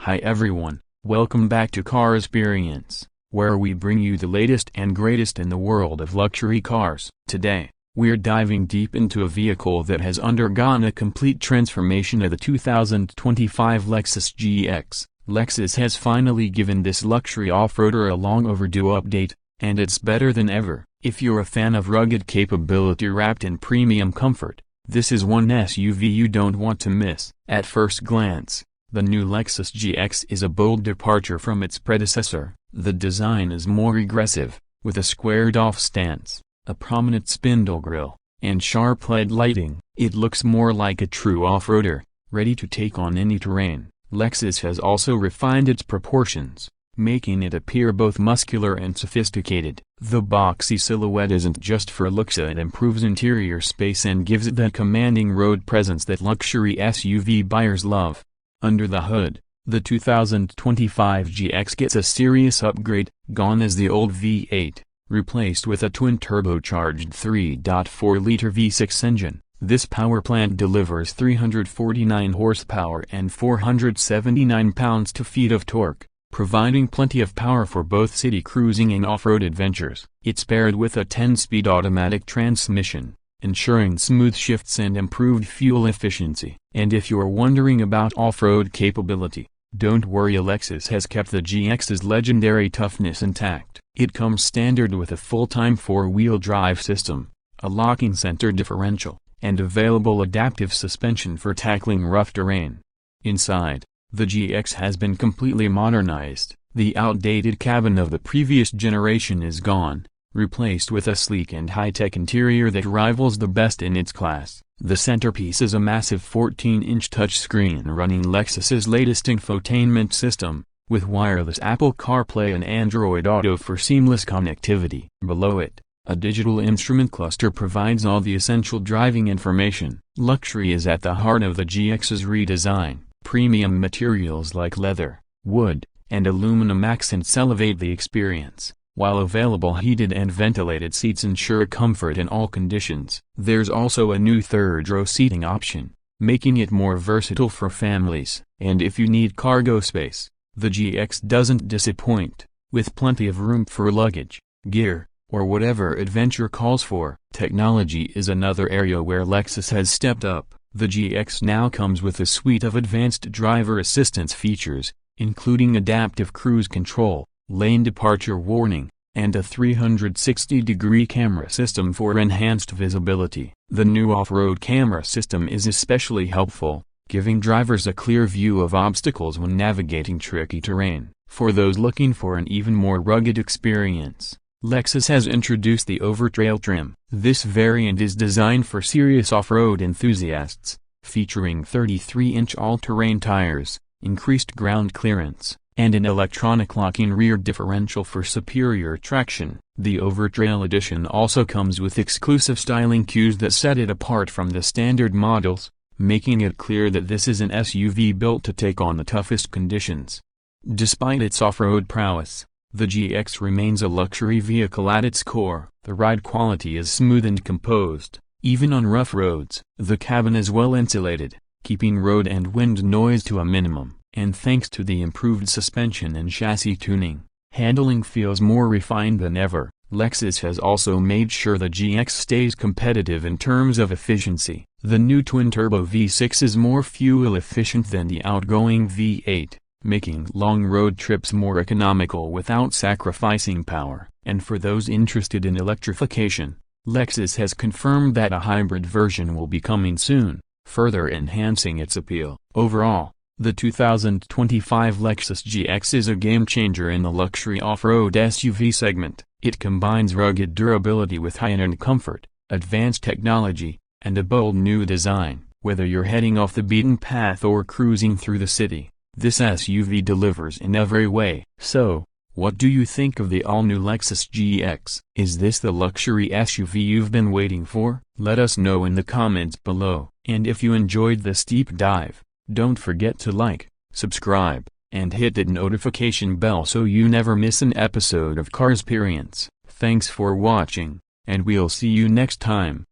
Hi everyone, welcome back to CarXperience, where we bring you the latest and greatest in the world of luxury cars. Today, we're diving deep into a vehicle that has undergone a complete transformation of the 2025 Lexus GX. Lexus has finally given this luxury off-roader a long overdue update, and it's better than ever. If you're a fan of rugged capability wrapped in premium comfort, this is one SUV you don't want to miss. At first glance, the new Lexus GX is a bold departure from its predecessor. The design is more aggressive, with a squared-off stance, a prominent spindle grille, and sharp LED lighting. It looks more like a true off-roader, ready to take on any terrain. Lexus has also refined its proportions, making it appear both muscular and sophisticated. The boxy silhouette isn't just for looks, it improves interior space and gives it that commanding road presence that luxury SUV buyers love. Under the hood, the 2025 GX gets a serious upgrade. Gone is the old V8, replaced with a twin-turbocharged 3.4-liter V6 engine. This power plant delivers 349 horsepower and 479 pounds-feet of torque, providing plenty of power for both city cruising and off-road adventures. It's paired with a 10-speed automatic transmission, ensuring smooth shifts and improved fuel efficiency. And if you're wondering about off-road capability, don't worry, Lexus has kept the GX's legendary toughness intact. It comes standard with a full-time four-wheel drive system, a locking center differential, and available adaptive suspension for tackling rough terrain. Inside, the GX has been completely modernized. The outdated cabin of the previous generation is gone, replaced with a sleek and high-tech interior that rivals the best in its class. The centerpiece is a massive 14-inch touchscreen running Lexus's latest infotainment system, with wireless Apple CarPlay and Android Auto for seamless connectivity. Below it, a digital instrument cluster provides all the essential driving information. Luxury is at the heart of the GX's redesign. Premium materials like leather, wood, and aluminum accents elevate the experience, while available heated and ventilated seats ensure comfort in all conditions. There's also a new third-row seating option, making it more versatile for families. And if you need cargo space, the GX doesn't disappoint, with plenty of room for luggage, gear, or whatever adventure calls for. Technology is another area where Lexus has stepped up. The GX now comes with a suite of advanced driver assistance features, including adaptive cruise control, lane departure warning, and a 360-degree camera system for enhanced visibility. The new off-road camera system is especially helpful, giving drivers a clear view of obstacles when navigating tricky terrain. For those looking for an even more rugged experience, Lexus has introduced the Overtrail trim. This variant is designed for serious off-road enthusiasts, featuring 33-inch all-terrain tires, increased ground clearance, and an electronic locking rear differential for superior traction. The Overtrail edition also comes with exclusive styling cues that set it apart from the standard models, making it clear that this is an SUV built to take on the toughest conditions. Despite its off-road prowess, the GX remains a luxury vehicle at its core. The ride quality is smooth and composed, even on rough roads. The cabin is well insulated, keeping road and wind noise to a minimum. And thanks to the improved suspension and chassis tuning, handling feels more refined than ever. Lexus has also made sure the GX stays competitive in terms of efficiency. The new twin-turbo V6 is more fuel efficient than the outgoing V8, making long road trips more economical without sacrificing power. And for those interested in electrification, Lexus has confirmed that a hybrid version will be coming soon, further enhancing its appeal. Overall, the 2025 Lexus GX is a game-changer in the luxury off-road SUV segment. It combines rugged durability with high-end comfort, advanced technology, and a bold new design. Whether you're heading off the beaten path or cruising through the city, this SUV delivers in every way. So, what do you think of the all-new Lexus GX? Is this the luxury SUV you've been waiting for? Let us know in the comments below. And if you enjoyed this deep dive, don't forget to like, subscribe, and hit that notification bell so you never miss an episode of CarXperience. Thanks for watching, and we'll see you next time.